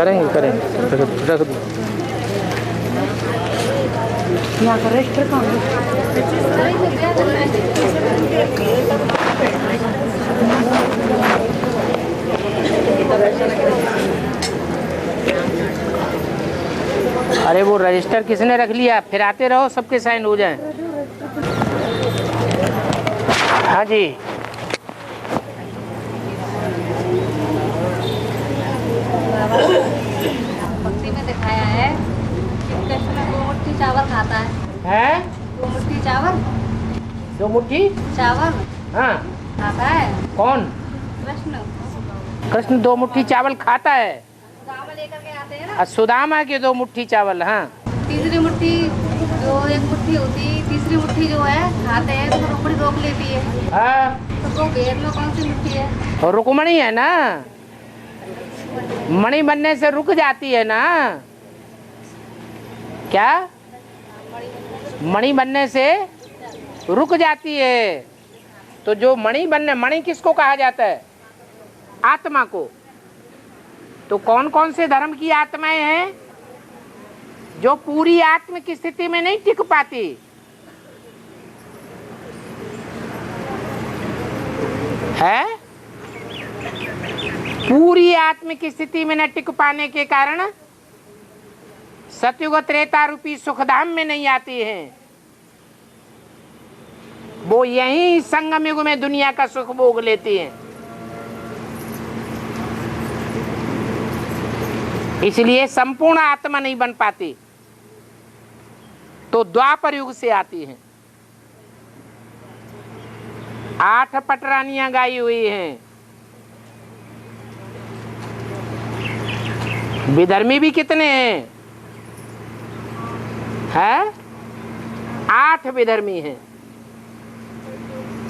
करेंगे करेंगे, रख दो। यहाँ का रजिस्टर कहाँ है? अरे वो रजिस्टर किसने रख लिया? फिर आते रहो, सबके साइन हो जाएं। हाँ जी, भक्ति में दिखाया है कि कृष्ण 2 मुट्ठी चावल खाता है। 2 मुट्ठी चावल, 2 मुट्ठी चावल हाँ खाता है कौन? कृष्ण। कृष्ण 2 मुट्ठी चावल खाता है। चावल लेकर के आते हैं ना। सुदामा के 2 मुट्ठी चावल। हाँ, तीसरी मुट्ठी जो 1 मुट्ठी होती, तीसरी मुट्ठी जो है खाते हैं तो रुकमणी रोक लेती है। हाँ, तो वो घेर में कौन सी मुट्ठी है? और रुकमणी है ना, मणि बनने से रुक जाती है ना। क्या? मणि बनने से रुक जाती है। तो जो मणि बनने, मणि किसको कहा जाता है? आत्मा को। तो कौन कौन से धर्म की आत्माएं हैं जो पूरी आत्म की स्थिति में नहीं टिक पाती? है पूरी आत्म की स्थिति में न टिक पाने के कारण सतयुग त्रेता रूपी सुखधाम में नहीं आती हैं। वो यही संगम युग में दुनिया का सुख भोग लेती हैं। इसलिए संपूर्ण आत्मा नहीं बन पाती, तो द्वापर युग से आती हैं। 8 पटरानियां गाई हुई हैं। विधर्मी भी कितने हैं? 8 विधर्मी हैं।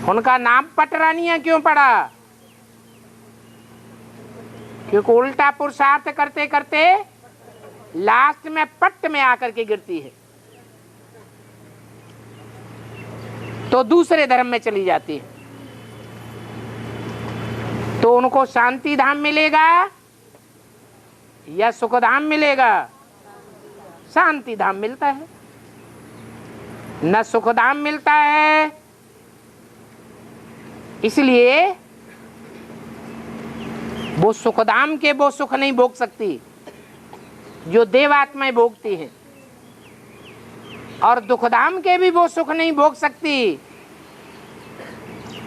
उनका नाम पटरानियां क्यों पड़ा? क्योंकि उल्टा पुरुषार्थ करते करते लास्ट में पट्ट में आकर के गिरती है, तो दूसरे धर्म में चली जाती है। तो उनको शांति धाम मिलेगा या सुख धाम मिलेगा? शांति धाम मिलता है, न सुख धाम मिलता है। इसलिए वो सुखधाम के वो सुख नहीं भोग सकती जो देवात्माएं भोगती हैं, और दुखधाम के भी वो सुख नहीं भोग सकती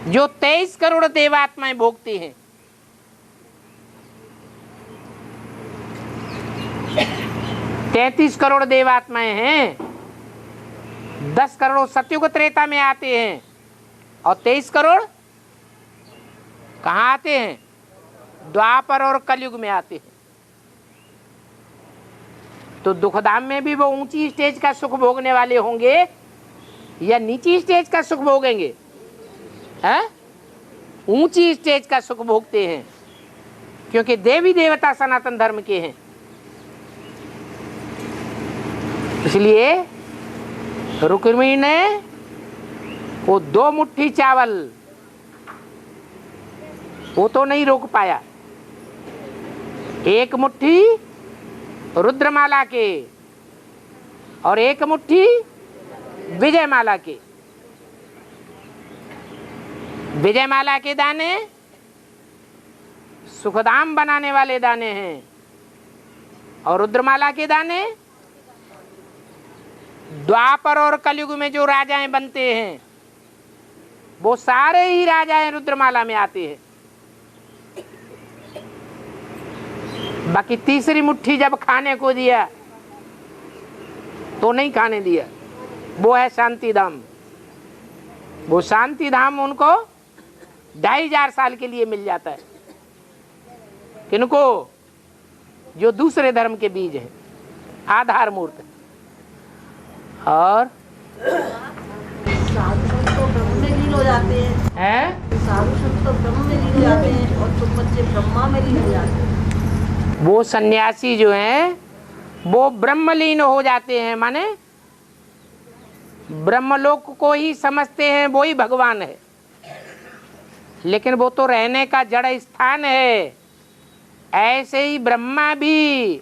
जो 23 करोड़ देवात्माएं भोगती हैं। 33 करोड़ देवात्माएं हैं, 10 करोड़ सतयुग त्रेता में आते हैं, और 23 करोड़ कहाँ आते हैं? द्वापर और कलयुग में आते हैं। तो दुखधाम में भी वो ऊंची स्टेज का सुख भोगने वाले होंगे या नीची स्टेज का सुख भोगेंगे? हैं? ऊंची स्टेज का सुख भोगते हैं, क्योंकि देवी देवता सनातन धर्म के हैं। इसलिए रुक्मिणी ने वो 2 मुट्ठी चावल वो तो नहीं रोक पाया। 1 मुट्ठी रुद्रमाला के और 1 मुट्ठी विजयमाला के। विजयमाला के दाने सुखधाम बनाने वाले दाने हैं, और रुद्रमाला के दाने द्वापर और कलयुग में जो राजाएं बनते हैं वो सारे ही राजाएं रुद्रमाला में आते हैं। बाकी तीसरी मुट्ठी जब खाने को दिया तो नहीं खाने दिया, वो है शांति धाम। वो शांति धाम उनको 2500 साल के लिए मिल जाता है। किनको? जो दूसरे धर्म के बीज हैं, आधार मूर्त। और साधु संत तो ब्रह्म में लीन हो जाते हैं, साधु संत तो ब्रह्म में लीन हो जाते हैं, और तुम बच्चे ब्रह्मा में लीन हो जाते हैं। वो सन्यासी जो हैं वो ब्रह्मलीन हो जाते हैं, माने ब्रह्मलोक को ही समझते हैं वो ही भगवान है। लेकिन वो तो रहने का जड़ स्थान है, ऐसे ही ब्रह्मा भी,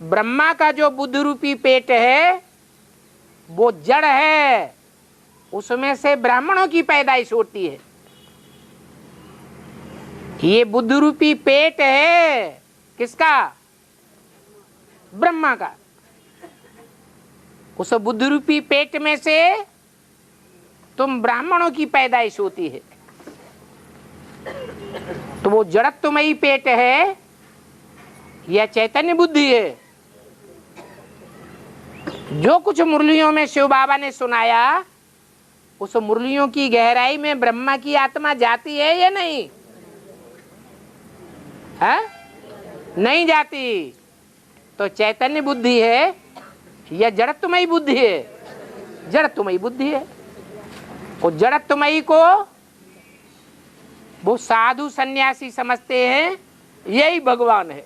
ब्रह्मा का जो बुद्ध रूपी पेट है वो जड़ है, उसमें से ब्राह्मणों की पैदाइश होती है। ये बुद्ध रूपी पेट है किसका? ब्रह्मा का। उस बुद्ध रूपी पेट में से तुम ब्राह्मणों की पैदाइश होती है। तो वो जड़त्वमयी पेट है या चैतन्य बुद्धि है? जो कुछ मुरलियों में शिव बाबा ने सुनाया, उस मुरलियों की गहराई में ब्रह्मा की आत्मा जाती है या नहीं? है? नहीं जाती। तो चैतन्य बुद्धि है या जड़त्वमयी बुद्धि है? जड़त्वमयी बुद्धि है। वो जड़त्वमयी को वो साधु सन्यासी समझते हैं यही भगवान है।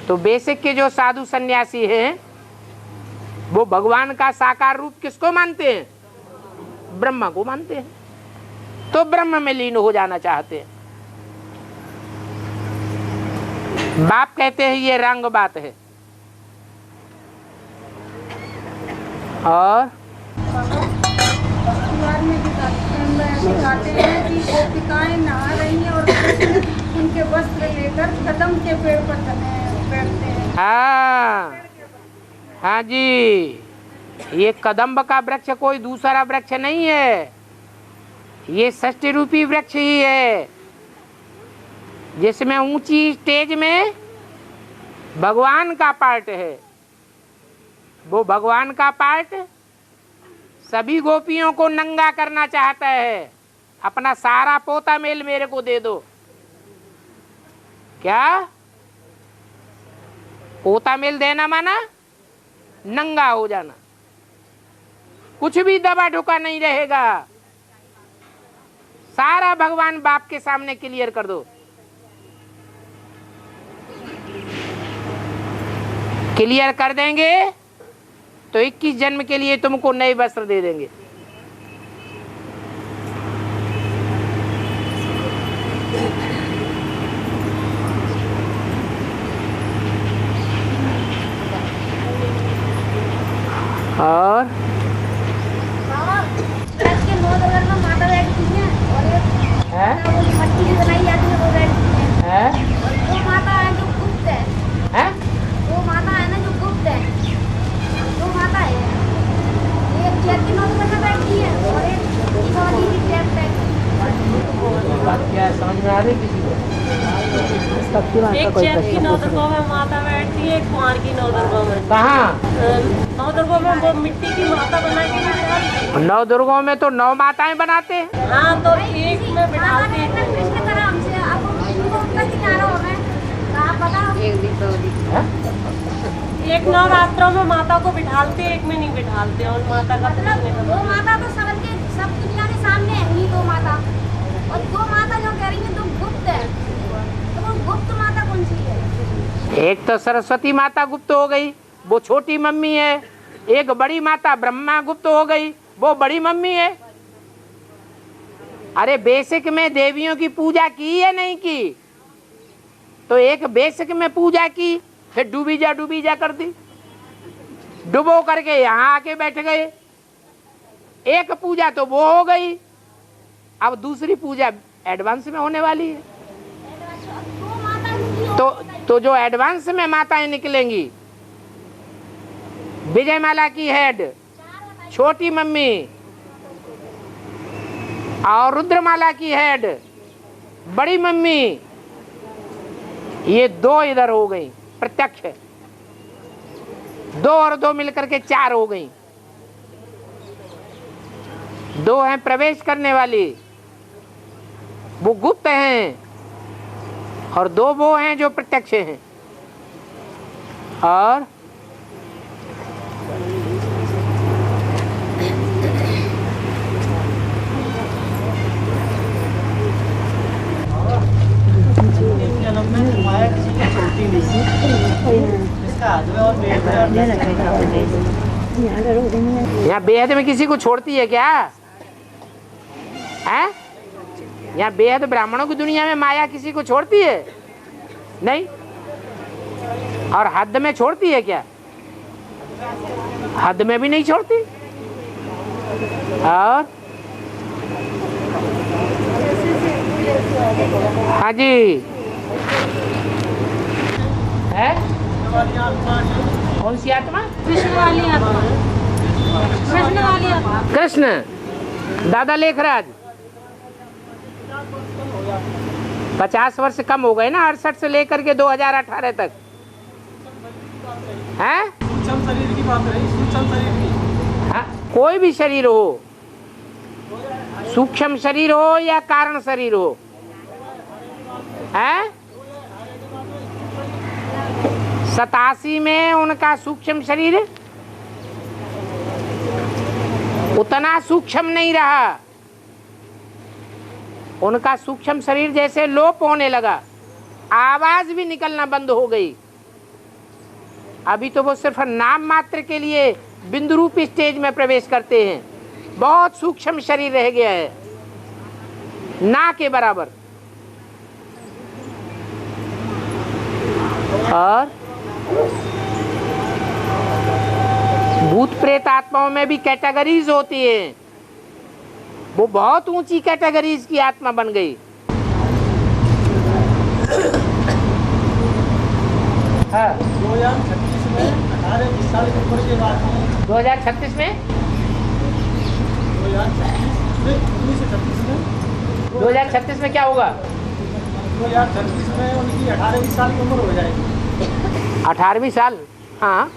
तो बेसिक के जो साधु सन्यासी हैं वो भगवान का साकार रूप किसको मानते हैं? ब्रह्मा को मानते हैं। तो ब्रह्म में लीन हो जाना चाहते हैं। बाप कहते हैं ये रंग बात है। और दिखाते हैं कि गोपिकाएं नहा रही हैं और कृष्ण उनके वस्त्र लेकर कदम के पेड़ पर बैठते हैं। हाँ हाँ जी, ये कदम्ब का वृक्ष कोई दूसरा वृक्ष नहीं है, ये षष्ठी रूपी वृक्ष ही है, जिसमें ऊंची स्टेज में भगवान का पार्ट है। वो भगवान का पार्ट सभी गोपियों को नंगा करना चाहता है। अपना सारा पोता मेल मेरे को दे दो। क्या पोता मेल देना माना? नंगा हो जाना, कुछ भी दबा ढुका नहीं रहेगा। सारा भगवान बाप के सामने क्लियर कर दो। क्लियर कर देंगे तो 21 जन्म के लिए तुमको नए वस्त्र दे देंगे। और के 9 नंबर में माता बैठती है और वो मट्टी की बनाई जाती है वो बैठती है। और वो माता है जो गुप्त है। वो माता है ना जो गुप्त है, वो माता है। एक चेयर के 9 नंबर में बैठती है और एक सोनी की चेयर पे। बात क्या है समझ में आ रही किसी को? एक चेयर की 9 दुर्गों में माता बैठती है, एक कुंवर की 9 दुर्गों में। कहाँ? 9 दुर्गों में वो मिट्टी की माता बना के 9 दुर्गों में तो 9 माताएं बनाते हैं। हाँ, तो एक में बिठाते हैं। कृष्ण तरह हमसे अब उनको उत्तर किनारा हो गए। कहाँ पता? एक नवरात्रों में माता को बिठालते, एक में नहीं बिठालते। और माता का मतलब दो माता तो सब दुनिया के सामने है ही, दो माता। और दो माता जो कह रही है तो गुप्त है, तो वो गुप्त माता कौन सी है? एक तो सरस्वती माता गुप्त हो गई, वो छोटी मम्मी है। एक बड़ी माता ब्रह्मा गुप्त हो गई, वो बड़ी मम्मी है। अरे बेसिक में देवियों की पूजा की या नहीं की? तो एक बेसिक में पूजा की, फिर डूबी जा कर दी, डुबो करके यहाँ आके बैठ गए। एक पूजा तो वो हो गई, अब दूसरी पूजा एडवांस में होने वाली है। तो जो एडवांस में माताएं निकलेंगी, विजयमाला की हेड छोटी मम्मी और रुद्रमाला की हेड बड़ी मम्मी, ये 2 इधर हो गई प्रत्यक्ष, 2 और 2 मिलकर के 4 हो गई। 2 हैं प्रवेश करने वाली, वो गुप्त हैं, और 2 वो हैं जो प्रत्यक्ष हैं। और यहाँ बेहद में किसी को छोड़ती है क्या? है यहाँ बेहद ब्राह्मणों की दुनिया में माया किसी को छोड़ती है? नहीं। और हद में छोड़ती है क्या? हद में भी नहीं छोड़ती। और हाँ जी, है कौन सी आत्मा? कृष्ण वाली आत्मा, कृष्ण वाली आत्मा। कृष्ण। दादा लेखराज 50 वर्ष कम हो गए ना, 68 से लेकर के 2018 तक। हैं? सूक्ष्म शरीर की बात रही, सूक्ष्म शरीर की। हाँ, कोई भी शरीर हो, सूक्ष्म शरीर हो या कारण शरीर हो, हैं? 87 में उनका सूक्ष्म शरीर उतना सूक्ष्म नहीं रहा। उनका सूक्ष्म शरीर जैसे लोप होने लगा, आवाज भी निकलना बंद हो गई। अभी तो वो सिर्फ नाम मात्र के लिए बिंदु रूप स्टेज में प्रवेश करते हैं। बहुत सूक्ष्म शरीर रह गया है, ना के बराबर। और भूत प्रेत आत्माओं में भी कैटेगरीज होती है। वो बहुत ऊंची कैटेगरीज की आत्मा बन गई। हाँ, 2036 में 18-20 साल की उम्र के बाद 2036 में 2036 में क्या होगा? 2036 में उनकी 18-20 साल की उम्र हो जाएगी। 18वीं साल? हाँ,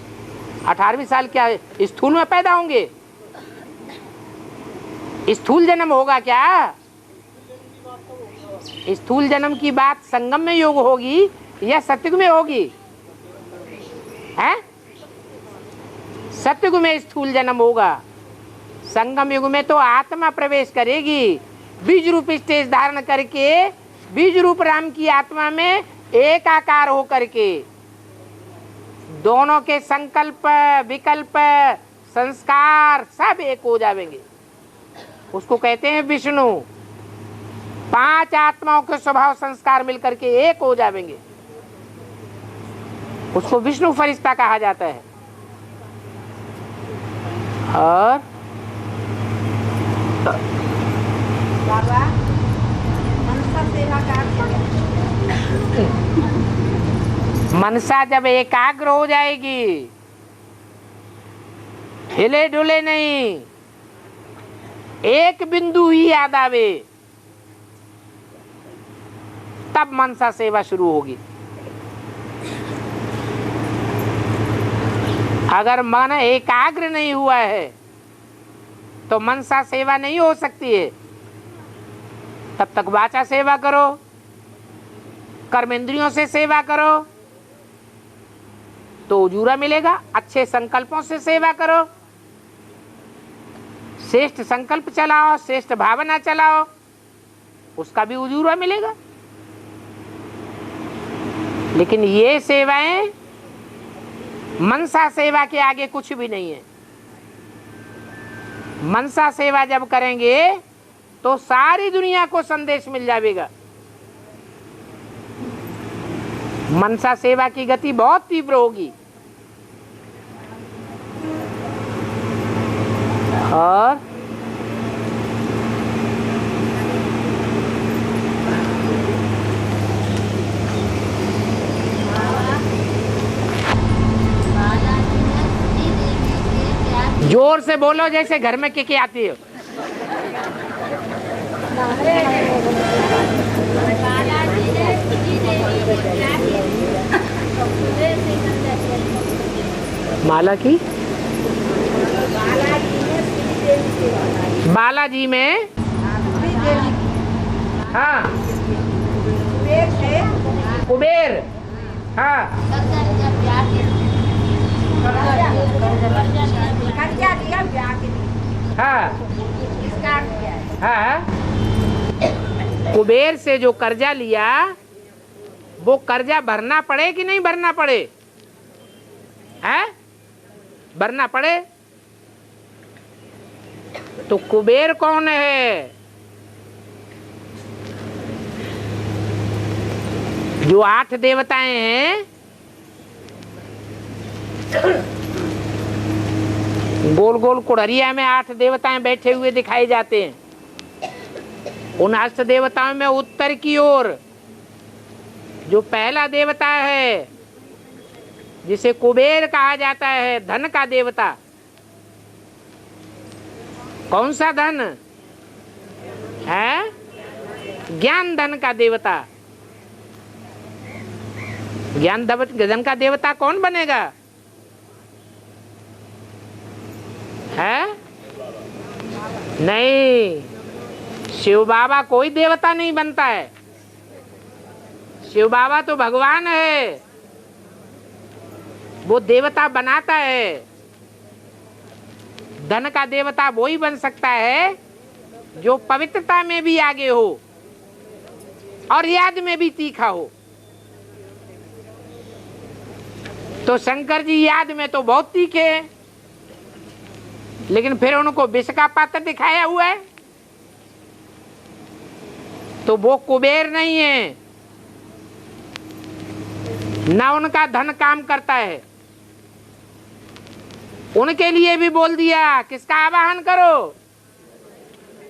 18वीं साल क्या स्थूल में पैदा होंगे? स्थूल जन्म होगा क्या? स्थूल जन्म की बात संगम में योग होगी या सत्युग में होगी? हैं? सत्युग में स्थूल जन्म होगा। संगम युग में तो आत्मा प्रवेश करेगी, बीज रूप स्टेज धारण करके, बीज रूप राम की आत्मा में एक आकार हो करके दोनों के संकल्प, विकल्प, संस्कार सब एक हो जाएंगे। उसको कहते हैं विष्णु। 5 आत्माओं के स्वभाव संस्कार मिलकर के एक हो जाएंगे, उसको विष्णु फरिश्ता कहा जाता है। और बाबा मनसा सेवा का मनसा जब एकाग्र हो जाएगी, हिले डुले नहीं, एक बिंदु ही याद आवे, तब मनसा सेवा शुरू होगी। अगर मन एकाग्र नहीं हुआ है तो मनसा सेवा नहीं हो सकती है। तब तक वाचा सेवा करो, कर्मेंद्रियों से सेवा करो तो उजूरा मिलेगा। अच्छे संकल्पों से सेवा करो, श्रेष्ठ संकल्प चलाओ, श्रेष्ठ भावना चलाओ, उसका भी उजूरा मिलेगा। लेकिन ये सेवाएं मनसा सेवा के आगे कुछ भी नहीं है। मनसा सेवा जब करेंगे तो सारी दुनिया को संदेश मिल जाएगा। मनसा सेवा की गति बहुत तीव्र होगी। और जोर से बोलो जैसे घर में के आती है। माला की बालाजी में, हाँ कुबेर, हाँ हाँ, कुबेर से जो कर्जा लिया वो कर्जा भरना पड़े कि नहीं भरना पड़े? है भरना पड़े। तो कुबेर कौन है? जो 8 देवताएं हैं, गोल गोल कुड़रिया में 8 देवताएं बैठे हुए दिखाए जाते हैं। उन 8 देवताओं में उत्तर की ओर जो पहला देवता है, जिसे कुबेर कहा जाता है, धन का देवता। कौन सा धन है? ज्ञान धन का देवता। ज्ञान धन का देवता कौन बनेगा? है? नहीं, शिव बाबा कोई देवता नहीं बनता है। शिव बाबा तो भगवान है, वो देवता बनाता है। धन का देवता वो ही बन सकता है जो पवित्रता में भी आगे हो और याद में भी तीखा हो। तो शंकर जी याद में तो बहुत तीखे हैं, लेकिन फिर उनको विष का पात्र दिखाया हुआ है, तो वो कुबेर नहीं है, ना उनका धन काम करता है। उनके लिए भी बोल दिया, किसका आवाहन करो?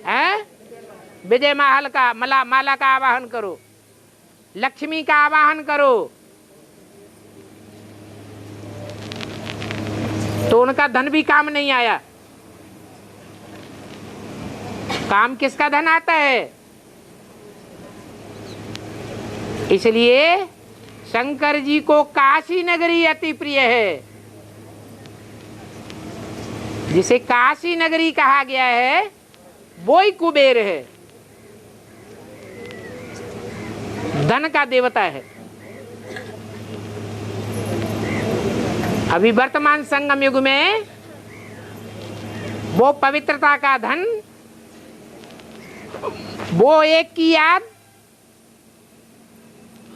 हैं? विजय महल का माला का आवाहन करो, लक्ष्मी का आवाहन करो। तो उनका धन भी काम नहीं आया। काम किसका धन आता है? इसलिए शंकर जी को काशी नगरी अति प्रिय है। जिसे काशी नगरी कहा गया है वो ही कुबेर है, धन का देवता है। अभी वर्तमान संगम युग में वो पवित्रता का धन, वो एक की याद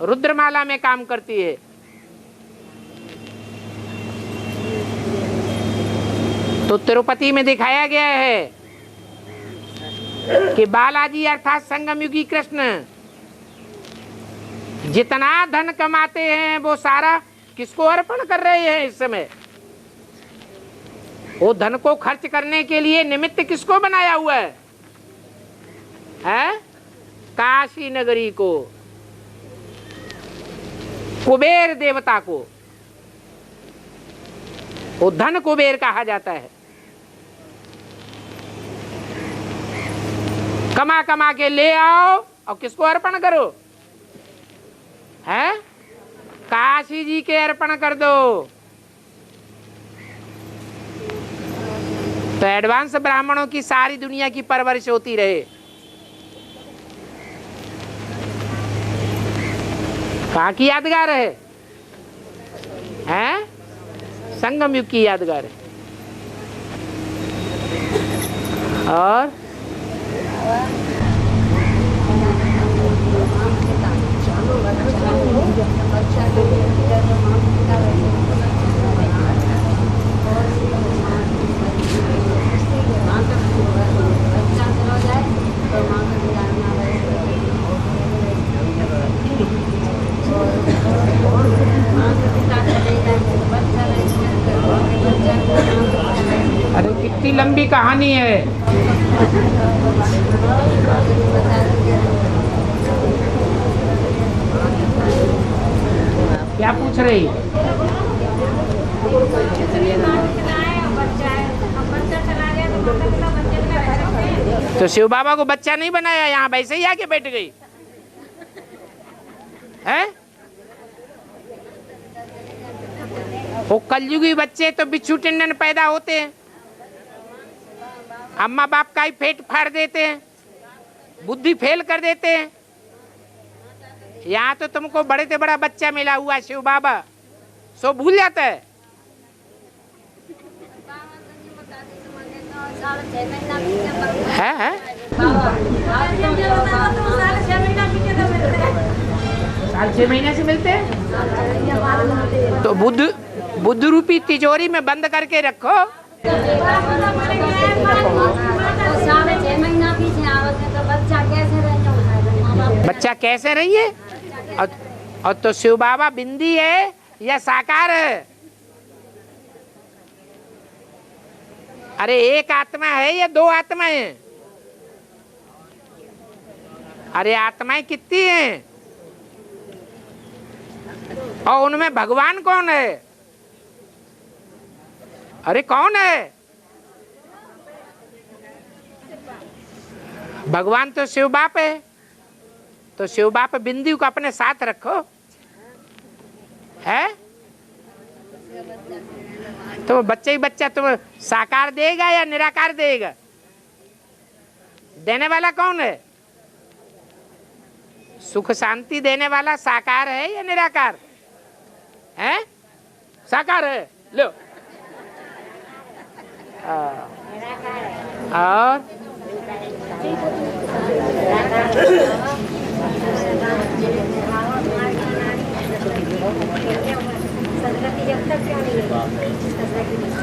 रुद्रमाला में काम करती है। तो तिरुपति में दिखाया गया है कि बालाजी अर्थात संगमयुगी कृष्ण जितना धन कमाते हैं वो सारा किसको अर्पण कर रहे हैं इस समय? वो धन को खर्च करने के लिए निमित्त किसको बनाया हुआ है? काशी नगरी को, कुबेर देवता को। वो धन कुबेर कहा जाता है। कमा कमा के ले आओ और किसको अर्पण करो? है? काशी जी के अर्पण कर दो। तो एडवांस ब्राह्मणों की सारी दुनिया की परवरिश होती रहे। कहाँ की यादगार है? हैं? संगम युग की यादगार है। और अरे कितनी लंबी कहानी है। क्या पूछ रही? तो शिव बाबा को बच्चा नहीं बनाया, यहाँ वैसे ही आके बैठ गई है। वो कलयुगी बच्चे तो बिच्छू टिंडन पैदा होते हैं, अम्मा बाप का ही पेट फाड़ देते हैं, बुद्धि फेल कर देते हैं। यहाँ तो तुमको बड़े से बड़ा बच्चा मिला हुआ शिव बाबा, सो भूल जाता है। है? साल 6 महीने से मिलते हैं। तो बुद्ध रूपी तिजोरी में बंद करके रखो। बच्चा कैसे रहिए? और तो शिव बाबा बिंदी है या साकार है? अरे एक आत्मा है या दो आत्माएं हैं? अरे आत्माएं कितनी हैं? और उनमें भगवान कौन है? अरे कौन है? भगवान तो शिव बाप है। तो शिव बाप बिंदु को अपने साथ रखो है। तो बच्चा ही बच्चा तुम साकार देगा या निराकार देगा? देने वाला कौन है? सुख शांति देने वाला साकार है या निराकार है? साकार है। लो और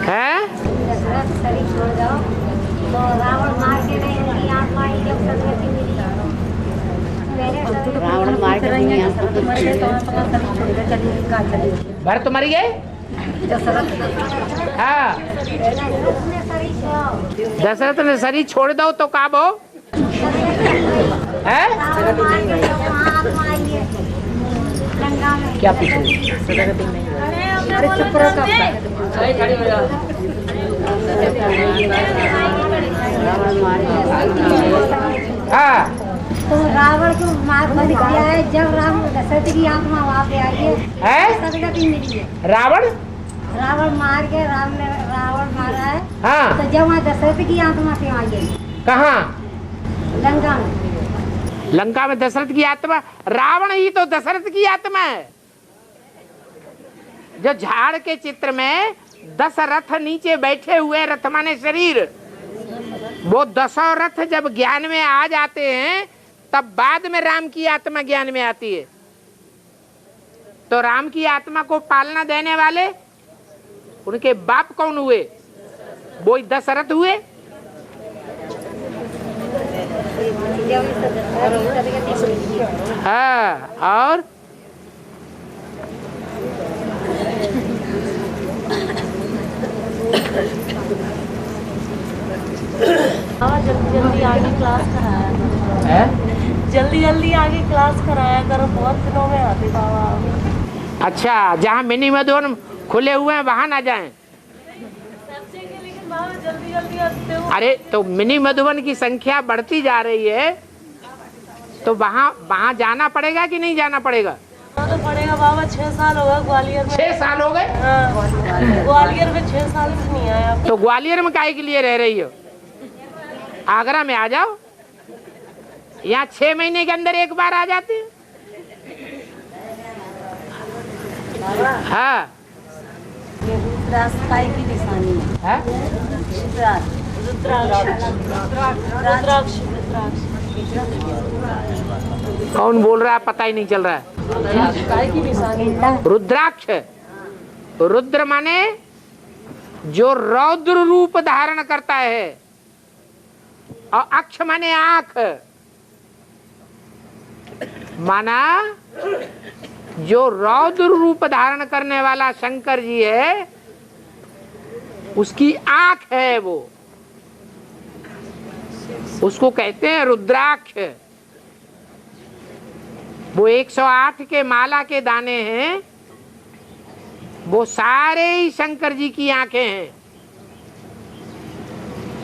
है शरीर छोड़ जाओ तो रावण मार के नहीं उनकी आत्मा ही जब सदगति मिली। रावण मार के नहीं भरत मर गए। हाँ दशरथ ने शरीर छोड़ दो तो काब हो है? क्या पीछे हाँ तो रावण को मार दिया है। जब राम दशरथ की आत्मा वहाँ पे आई है सदगति मिली है। रावण मार के रावण मारा है। हाँ तो जब वहाँ दशरथ की आत्मा से आई है। कहाँ? लंका में। लंका में दशरथ की आत्मा? रावण ही तो दशरथ की आत्मा है। जो झाड़ के चित्र में 10 रथ नीचे बैठे हुए, रथ माने शरीर, वो 10 रथ जब ज्ञान में आ जाते हैं तब बाद में राम की आत्मा ज्ञान में आती है। तो राम की आत्मा को पालना देने वाले उनके बाप कौन हुए? वो 10 रथ हुए। हाँ और जल्दी आगे क्लास कराया है? जल्दी आगे क्लास कराया करो। बहुत दिनों में आते बाबा। अच्छा जहाँ मिनी मधुबन खुले हुए हैं वहां ना जाएं। लेकिन बाबा जल्दी आते हो। अरे तो मिनी मधुबन की संख्या बढ़ती जा रही है तो वहां जाना पड़ेगा कि नहीं जाना पड़ेगा? तो पड़ेगा बाबा। 6 साल हो गए ग्वालियर में। 6 साल हो गए? हाँ, ग्वालियर में 6 साल से नहीं आया। तो ग्वालियर में काहे के लिए रह रही हो? आगरा में आ जाओ। यहाँ 6 महीने के अंदर एक बार आ जाते हैं। हाँ रुद्राक्ष की निशानी है। रुद्राक्ष कौन बोल रहा है पता ही नहीं चल रहा है। रुद्राक्ष, रुद्र माने जो रौद्र रूप धारण करता है और अक्ष माने आंख। माना जो रौद्र रूप धारण करने वाला शंकर जी है उसकी आंख है, वो उसको कहते हैं रुद्राक्ष। वो 108 के माला के दाने हैं, वो सारे ही शंकर जी की आंखें हैं।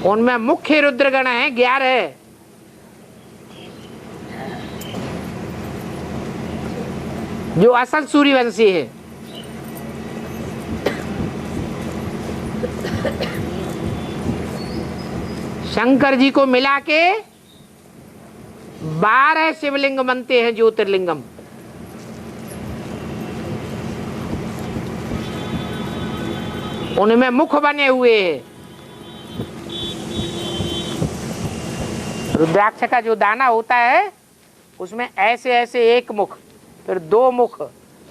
उनमें मुख्य रुद्रगण है 11, जो असल सूर्यवंशी है। शंकर जी को मिला के 12 शिवलिंग बनते हैं, ज्योतिर्लिंगम। उनमें मुख बने हुए हैं। रुद्राक्ष का जो दाना होता है उसमें ऐसे ऐसे एक मुख, फिर 2 मुख,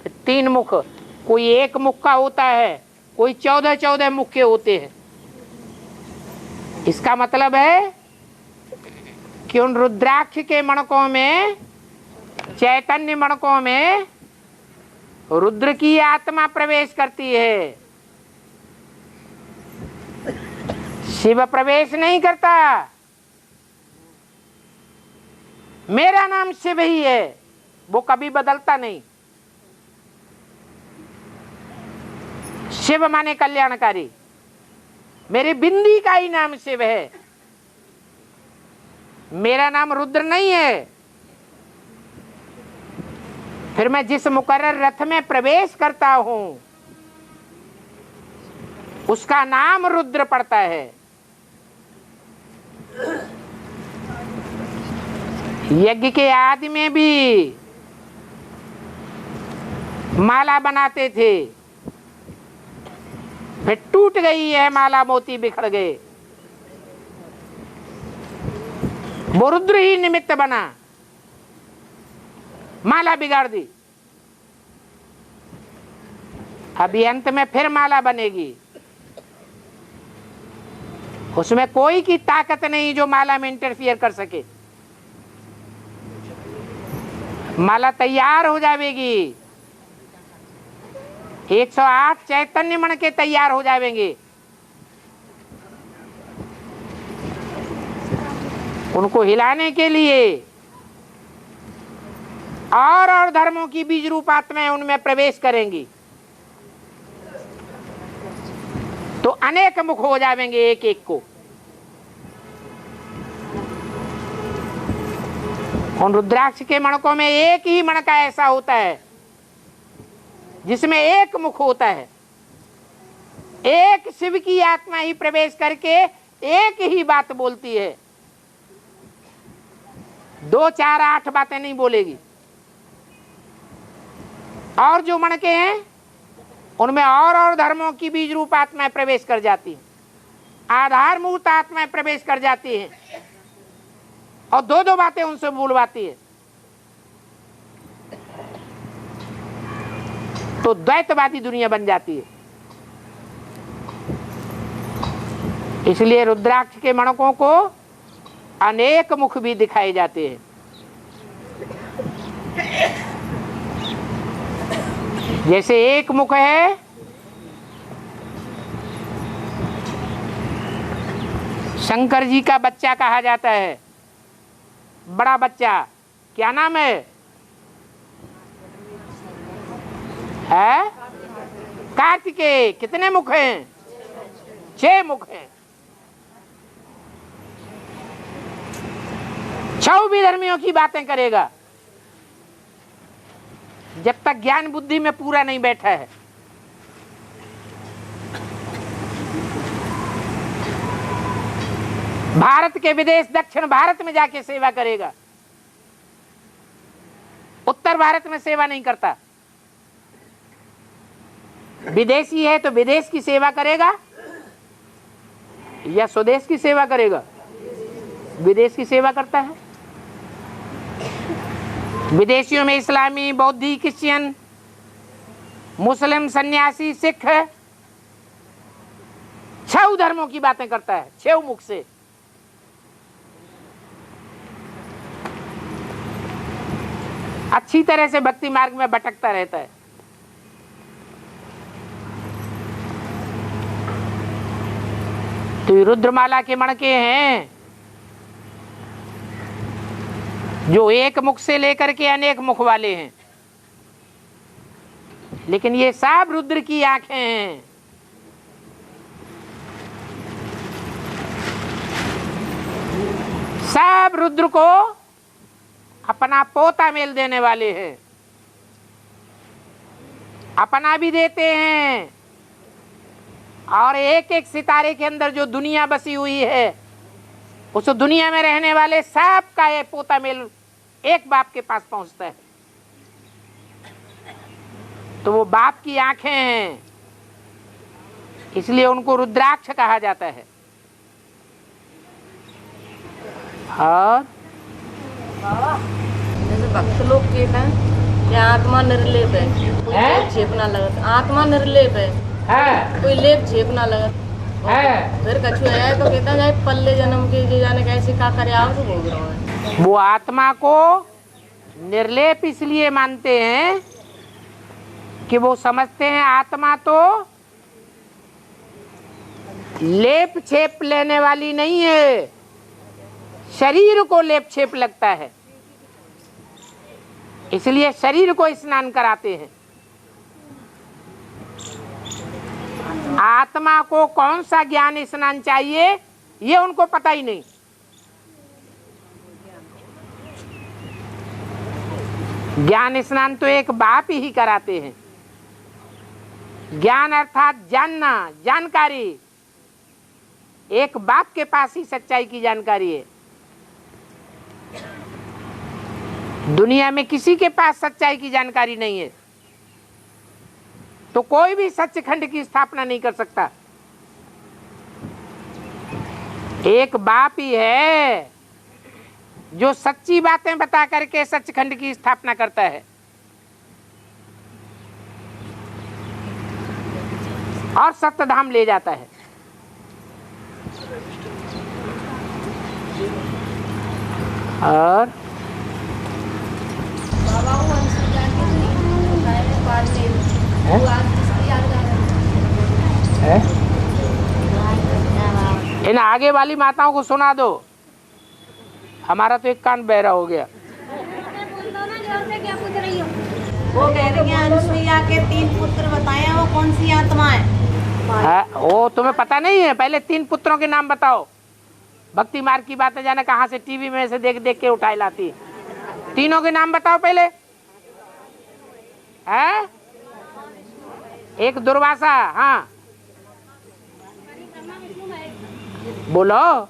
फिर 3 मुख, कोई 1 मुख का होता है, कोई 14-14 मुख के होते हैं। इसका मतलब है कि उन रुद्राक्ष के मणकों में, चैतन्य मणकों में रुद्र की आत्मा प्रवेश करती है, शिव प्रवेश नहीं करता। मेरा नाम शिव ही है, वो कभी बदलता नहीं। शिव माने कल्याणकारी, मेरी बिंदी का ही नाम शिव है, मेरा नाम रुद्र नहीं है। फिर मैं जिस मुकर्रर रथ में प्रवेश करता हूं उसका नाम रुद्र पड़ता है। यज्ञ के आदि में भी माला बनाते थे, फिर टूट गई है माला, मोती बिखर गए, वो रुद्र ही निमित्त बना, माला बिगाड़ दी। अभी अंत में फिर माला बनेगी, उसमें कोई की ताकत नहीं जो माला में इंटरफियर कर सके। माला तैयार हो जाएगी, 108 चैतन्य मन के तैयार हो जाएंगे, उनको हिलाने के लिए और धर्मों की बीज रूप आत्माएं उनमें प्रवेश करेंगी, तो अनेक मुख हो जाएंगे एक एक को। उन रुद्राक्ष के मणकों में एक ही मणका ऐसा होता है जिसमें एक मुख होता है, एक शिव की आत्मा ही प्रवेश करके एक ही बात बोलती है, 2 4 8 बातें नहीं बोलेगी। और जो मणके हैं उनमें और धर्मों की बीज रूप आत्माएं प्रवेश कर जाती हैं, आधारभूत आत्माएं प्रवेश कर जाती हैं और 2 बातें उनसे बोलवाती है, तो द्वैतवादी दुनिया बन जाती है। इसलिए रुद्राक्ष के मणकों को अनेक मुख भी दिखाए जाते हैं। जैसे एक मुख है शंकर जी का बच्चा कहा जाता है, बड़ा बच्चा, क्या नाम है? कार्तिकेय। कितने मुख हैं? 6 मुख हैं। 6 भी धर्मियों की बातें करेगा जब तक ज्ञान बुद्धि में पूरा नहीं बैठा है। भारत के विदेश दक्षिण भारत में जाके सेवा करेगा, उत्तर भारत में सेवा नहीं करता। विदेशी है तो विदेश की सेवा करेगा या स्वदेश की सेवा करेगा? विदेश की सेवा करता है। विदेशियों में इस्लामी, बौद्धी, क्रिश्चियन, मुस्लिम, सन्यासी, सिख, 6 धर्मों की बातें करता है 6 मुख से। अच्छी तरह से भक्ति मार्ग में भटकता रहता है। तो ये रुद्रमाला के मणके हैं जो एक मुख से लेकर के अनेक मुख वाले हैं, लेकिन ये सब रुद्र की आंखें हैं। सब रुद्र को अपना पोता मेल देने वाले हैं, अपना भी देते हैं, और एक एक सितारे के अंदर जो दुनिया बसी हुई है उस दुनिया में रहने वाले सब का ये पोता मेल एक बाप के पास पहुंचता है। तो वो बाप की आंखें हैं, इसलिए उनको रुद्राक्ष कहा जाता है। और जैसे भक्त लोग कहते हैं कि आत्मा निर्लेप है, कोई लेप झेप ना लगत। आत्मा निर्लेप है, कोई लेप झेप ना लगत। फिर कछु है तो कहता जाए पल्ले जन्म के जे जाने कैसे का करे आओ तो भोग रहा है। वो आत्मा को निर्लेप इसलिए मानते हैं कि वो समझते हैं आत्मा तो लेप छेप लेने वाली नहीं है, शरीर को लेप छेप लगता है, इसलिए शरीर को स्नान कराते हैं। आत्मा को कौन सा ज्ञान स्नान चाहिए ये उनको पता ही नहीं। ज्ञान स्नान तो एक बाप ही कराते हैं। ज्ञान अर्थात जानना, जानकारी एक बाप के पास ही सच्चाई की जानकारी है। दुनिया में किसी के पास सच्चाई की जानकारी नहीं है, तो कोई भी सच्चखंड की स्थापना नहीं कर सकता। एक बाप ही है जो सच्ची बातें बता करके सच्चखंड की स्थापना करता है। और सत्यधाम ले जाता है। और इन आगे वाली माताओं को सुना दो, हमारा तो एक कान बहरा हो गया। वो कह रही है अनुसुईया के 3 पुत्र बताए, वो कौन सी आत्मा है? वो तुम्हें पता नहीं है? पहले 3 पुत्रों के नाम बताओ। भक्ति मार्ग की बातें जाने कहाँ से टीवी में से देख देख के उठाई लाती। तीनों के नाम बताओ पहले। है एक दुर्वासा, हाँ बोलो।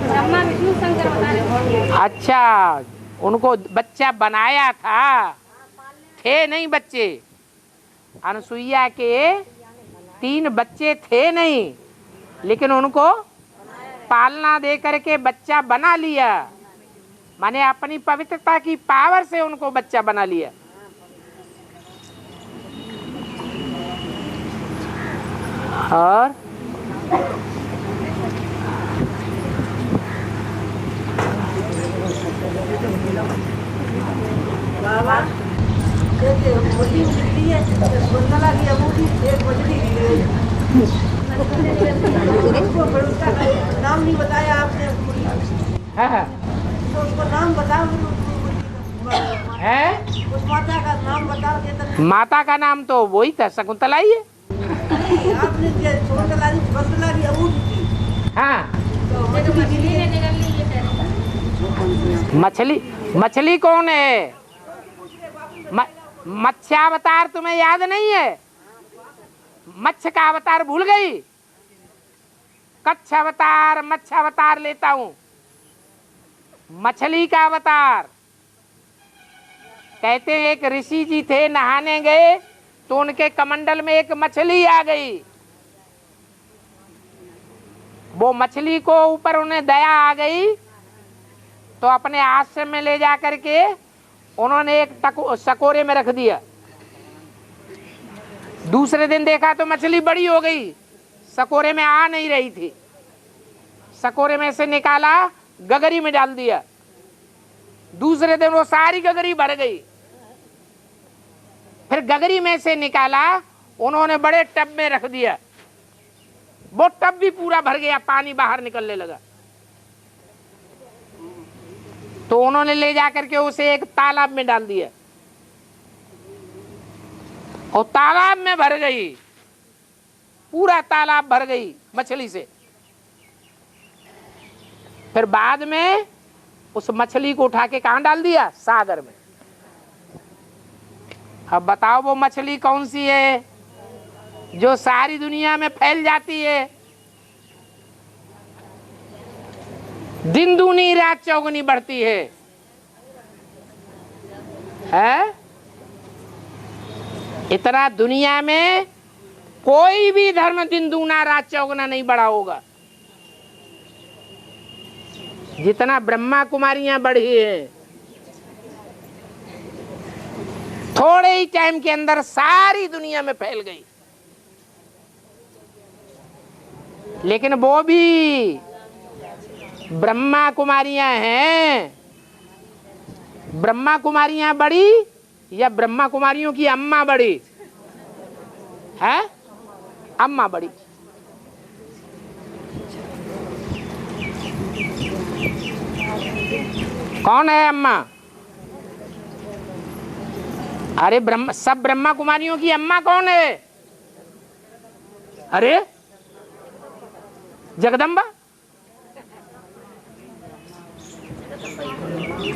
ब्रह्मा विष्णु शंकर बता रहे। अच्छा, उनको बच्चा बनाया था, थे नहीं बच्चे। अनुसुईया के 3 बच्चे थे नहीं, लेकिन उनको पालना दे करके बच्चा बना लिया। माने अपनी पवित्रता की पावर से उनको बच्चा बना लिया। और बाबा मुर्गी बिगड़ी है, बोलने लगी अब एक बजरी उसको फिर उसका नाम नहीं बताया आपने। तो उसको नाम बताओ, है उस माता का नाम बताओ। माता का नाम तो वही था, शकुंतला ही है। आपने शकुंतला जी बंदला की अबूझ थी। हाँ, तो मछली मछली कौन है? मत्स्यावतार तुम्हें याद नहीं है? मत्स्य का अवतार भूल गई? कच्छ अवतार, मत्स्य अवतार लेता हूं। मछली का अवतार कहते हैं एक ऋषि जी थे, नहाने गए तो उनके कमंडल में एक मछली आ गई। वो मछली को ऊपर उन्हें दया आ गई, तो अपने आश्रम में ले जा करके उन्होंने एक सकोरे में रख दिया। दूसरे दिन देखा तो मछली बड़ी हो गई, सकोरे में आ नहीं रही थी। सकोरे में से निकाला, गगरी में डाल दिया। दूसरे दिन वो सारी गगरी भर गई। फिर गगरी में से निकाला, उन्होंने बड़े टब में रख दिया। वो टब भी पूरा भर गया, पानी बाहर निकलने लगा। तो उन्होंने ले जाकर के उसे एक तालाब में डाल दिया, और तालाब में भर गई, पूरा तालाब भर गई मछली से। फिर बाद में उस मछली को उठा के कहां डाल दिया? सागर में। अब बताओ वो मछली कौन सी है जो सारी दुनिया में फैल जाती है? दिन दूनी रात चौगुनी बढ़ती है। इतना दुनिया में कोई भी धर्म दिन दूना रात चौगुना नहीं बढ़ा होगा जितना ब्रह्मा कुमारियां बढ़ी है। थोड़े ही टाइम के अंदर सारी दुनिया में फैल गई। लेकिन वो भी ब्रह्मा कुमारियां हैं, ब्रह्मा कुमारियां बड़ी या ब्रह्मा कुमारियों की अम्मा बड़ी है? अम्मा बड़ी। कौन है अम्मा? अरे सब ब्रह्मा कुमारियों की अम्मा कौन है? अरे जगदम्बा।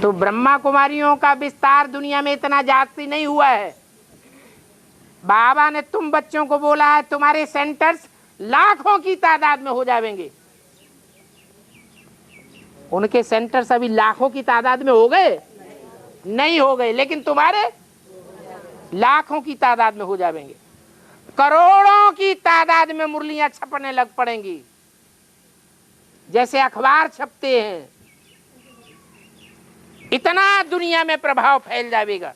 तो ब्रह्मा कुमारियों का विस्तार दुनिया में इतना जास्ती नहीं हुआ है। बाबा ने तुम बच्चों को बोला है तुम्हारे सेंटर्स लाखों की तादाद में हो जाएंगे। उनके सेंटर्स अभी लाखों की तादाद में हो गए नहीं हो गए, लेकिन तुम्हारे लाखों की तादाद में हो जाएंगे। करोड़ों की तादाद में मुरलियां छपने लग पड़ेंगी, जैसे अखबार छपते हैं। इतना दुनिया में प्रभाव फैल जाएगा।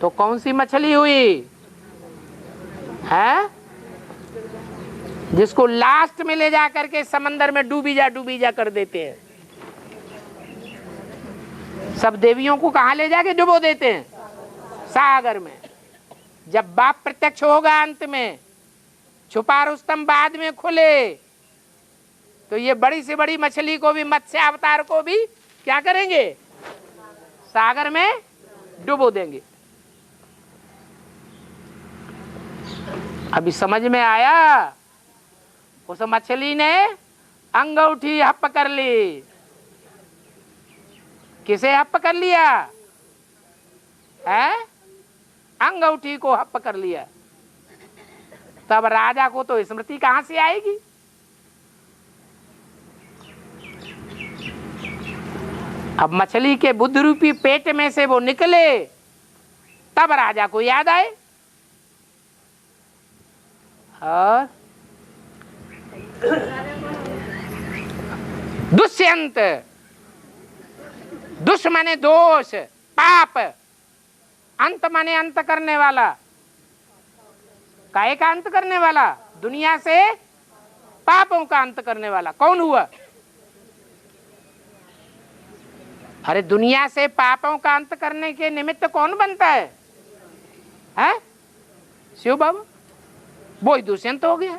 तो कौन सी मछली हुई है जिसको लास्ट में ले जा करके समंदर में डूबी जा कर देते हैं? सब देवियों को कहां ले जाके डुबो देते हैं? सागर में। जब बाप प्रत्यक्ष होगा अंत में, छुपा रुस्तम बाद में खुले, तो ये बड़ी से बड़ी मछली को भी, मत्स्य अवतार को भी क्या करेंगे? सागर में डुबो देंगे। अभी समझ में आया? उस मछली ने अंगूठी हप्प कर ली। किसे हप्प कर लिया है? अंगूठी को हप्प कर लिया। तब राजा को तो स्मृति कहां से आएगी? अब मछली के बुद्ध रूपी पेट में से वो निकले, तब राजा को याद आए। और दुष्यंत, दुष् माने दोष, पाप, अंत माने अंत करने वाला। काहे का अंत करने वाला? दुनिया से पापों का अंत करने वाला। कौन हुआ? अरे दुनिया से पापों का अंत करने के निमित्त कौन बनता है? हैं? शिव बाबा। वो ही दुष्यंत हो गया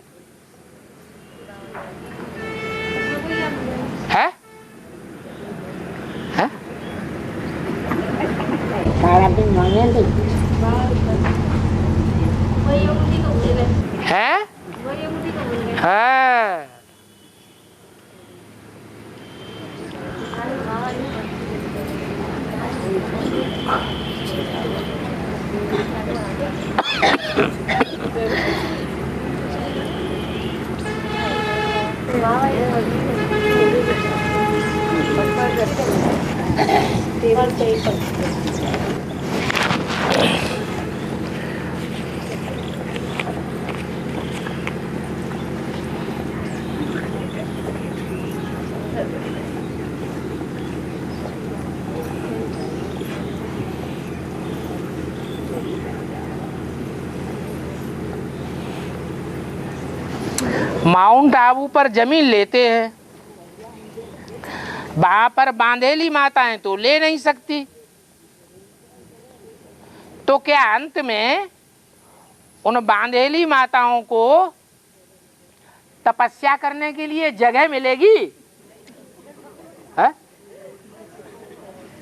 है? है? है? है? माउंट आबू पर जमीन लेते हैं, वहां पर बांधेली माताएं तो ले नहीं सकती। तो क्या अंत में उन बांधेली माताओं को तपस्या करने के लिए जगह मिलेगी? है?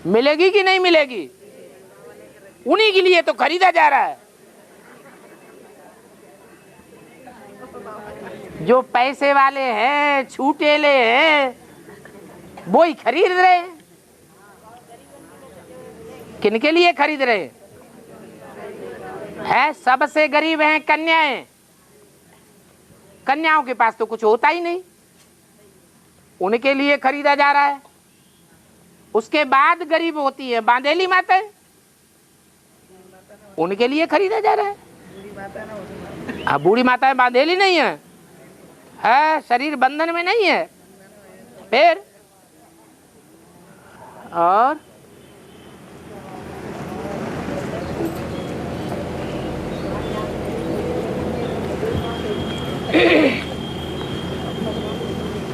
मिलेगी कि नहीं मिलेगी? उन्हीं के लिए तो खरीदा जा रहा है। जो पैसे वाले हैं, छूटेले हैं, वो ही खरीद रहे हैं। किनके लिए खरीद रहे हैं? सबसे गरीब हैं कन्याएं। कन्याओं के पास तो कुछ होता ही नहीं, उनके लिए खरीदा जा रहा है। उसके बाद गरीब होती है बांधेली माताएं, उनके लिए खरीदा जा रहा है। अब बूढ़ी माताएं बांधेली नहीं है, शरीर बंधन में नहीं है। फिर और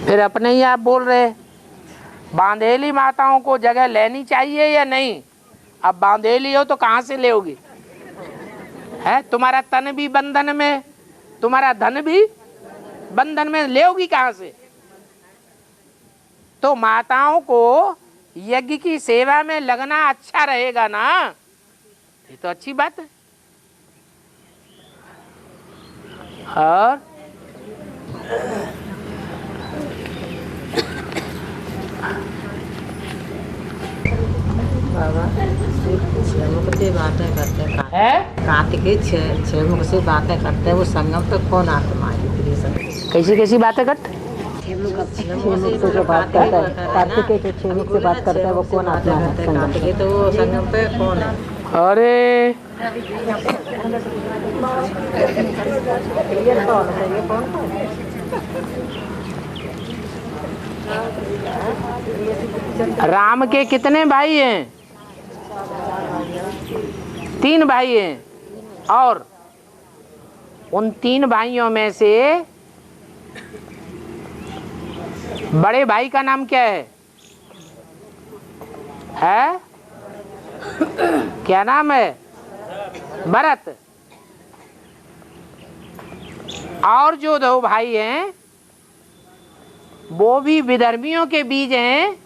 फिर अपने ही आप बोल रहे बांधेली माताओं को जगह लेनी चाहिए या नहीं? अब बांधेली हो तो कहाँ से लेओगी? है तुम्हारा तन भी बंधन में, तुम्हारा धन भी बंधन में, लेओगी कहाँ से? तो माताओं को यज्ञ की सेवा में लगना अच्छा रहेगा ना, ये तो अच्छी बात है। और बाबा छह मुख से बातें करते है कार्तिक छह मुख से बातें करते हैं, वो संगम पे कौन आत्मा है? कैसी कैसी बातें करते? छह मुख से जो बात करता है, कार्तिक के छह मुख से बात करता है, वो कौन आत्मा है? कार्तिक तो वो संगम पे कौन है? अरे राम के कितने भाई हैं? 3 भाई हैं। और उन 3 भाइयों में से बड़े भाई का नाम क्या है? है? क्या नाम है? भरत। और जो 2 भाई हैं वो भी विधर्मियों के बीज हैं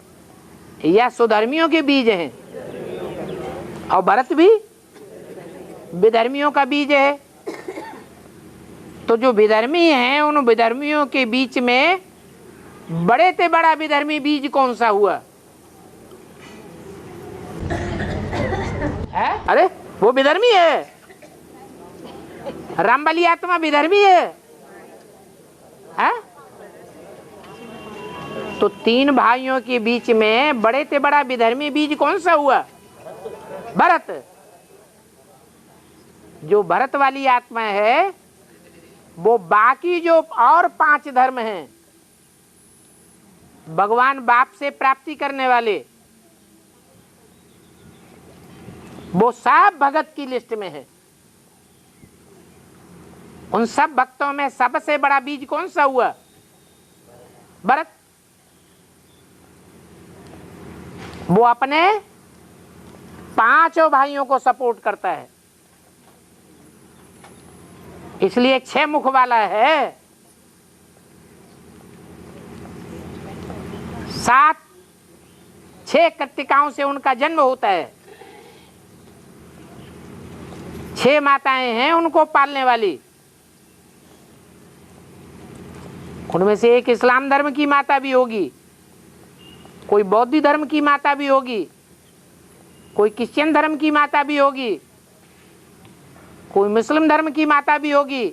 या सुधर्मियों के बीज हैं? और भरत भी विधर्मियों का बीज है। तो जो विधर्मी हैं उन विधर्मियों के बीच में बड़े से बड़ा विधर्मी बीज कौन सा हुआ है? अरे वो विधर्मी है, रामबली आत्मा विधर्मी है? तो 3 भाइयों के बीच में बड़े से बड़ा विधर्मी बीज कौन सा हुआ? भरत। जो भरत वाली आत्मा है वो बाकी जो और 5 धर्म हैं भगवान बाप से प्राप्ति करने वाले, वो सब भगत की लिस्ट में है। उन सब भक्तों में सबसे बड़ा बीज कौन सा हुआ? भरत। वो अपने 5 भाइयों को सपोर्ट करता है, इसलिए 6 मुख वाला है। 6 कृतिकाओं से उनका जन्म होता है। 6 माताएं हैं उनको पालने वाली। उनमें से एक इस्लाम धर्म की माता भी होगी, कोई बौद्ध धर्म की माता भी होगी, कोई क्रिश्चियन धर्म की माता भी होगी, कोई मुस्लिम धर्म की माता भी होगी,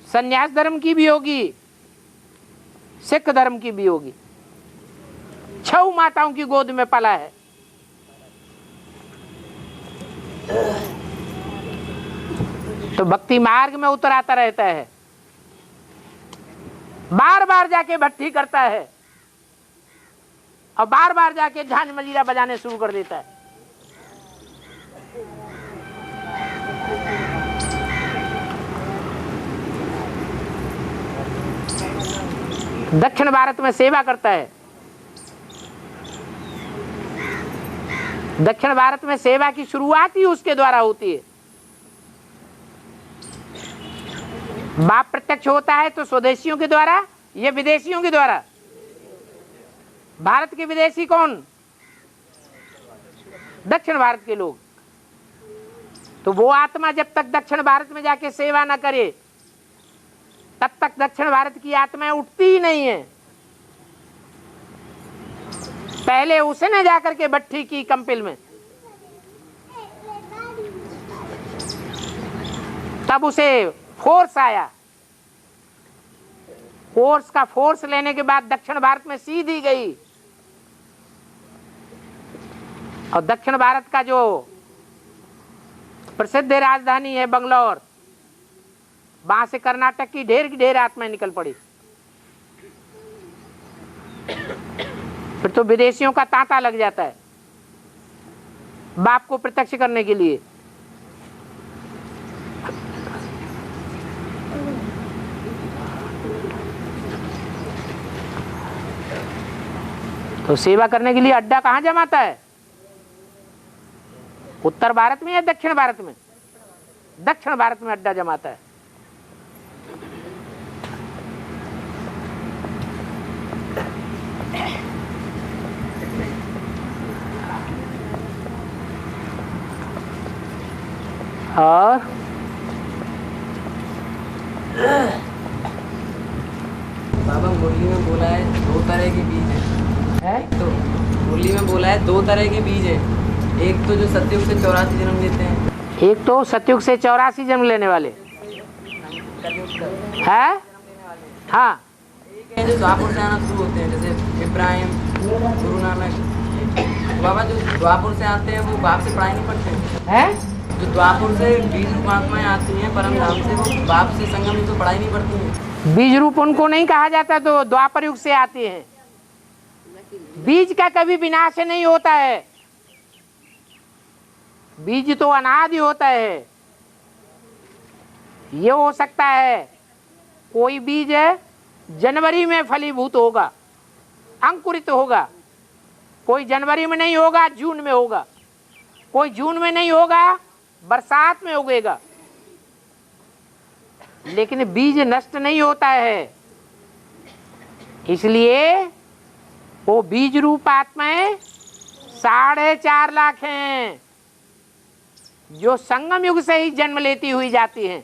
संन्यास धर्म की भी होगी, सिख धर्म की भी होगी। 6 माताओं की गोद में पला है। तो भक्ति मार्ग में उतराता रहता है, बार बार जाके भट्टी करता है और बार बार जाके झांझ मजीरा बजाने शुरू कर देता है। दक्षिण भारत में सेवा करता है। दक्षिण भारत में सेवा की शुरुआत ही उसके द्वारा होती है। बाप प्रत्यक्ष होता है तो स्वदेशियों के द्वारा या विदेशियों के द्वारा? भारत के विदेशी कौन? दक्षिण भारत के लोग। तो वो आत्मा जब तक दक्षिण भारत में जाके सेवा ना करे तब तक दक्षिण भारत की आत्माएं उठती ही नहीं है। पहले उसने जाकर के भट्टी की कंपिल में, तब उसे फोर्स आया। फोर्स का फोर्स लेने के बाद दक्षिण भारत में सीधी गई और दक्षिण भारत का जो प्रसिद्ध राजधानी है बंगलौर, वहां से कर्नाटक की ढेर आत्माएं निकल पड़ी। फिर तो विदेशियों का तांता लग जाता है बाप को प्रत्यक्ष करने के लिए। तो सेवा करने के लिए अड्डा कहाँ जमाता है? उत्तर भारत में या दक्षिण भारत में? दक्षिण भारत में अड्डा जमाता है। और बाबा मुरली में बोला है 2 तरह के बीज है? तो मुरली में बोला है 2 तरह के बीज है। एक तो जो सतयुग से 84 जन्म लेते हैं, एक तो सतयुग से 84 जन्म लेने वाले है। हाँ, एक है जो द्वापर से आना शुरू होते हैं, जैसे इब्राहिम, गुरु नानक। बाबा जो द्वापर से आते हैं वो बाप से पढ़ाई नहीं पढ़ते है? जो द्वापर से बीज रूप आत्माएं आती हैं परम धाम से, वो बाप से संगम में तो पढ़ाई नहीं पढ़ती हैं। बीज रूप उनको नहीं कहा जाता, तो द्वापर युग से आते हैं। बीज का कभी विनाश नहीं होता है, बीज तो अनादि होता है। ये हो सकता है कोई बीज है जनवरी में फलीभूत होगा, अंकुरित होगा, कोई जनवरी में नहीं होगा, जून में होगा, कोई जून में नहीं होगा, बरसात में उगेगा, लेकिन बीज नष्ट नहीं होता है। इसलिए वो बीज रूप आत्माएं 4.5 लाख हैं जो संगम युग से ही जन्म लेती हुई जाती हैं।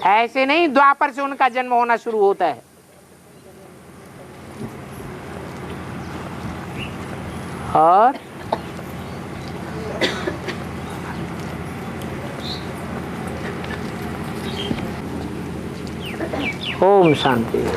ऐसे नहीं द्वापर से उनका जन्म होना शुरू होता है। और ओम शांति।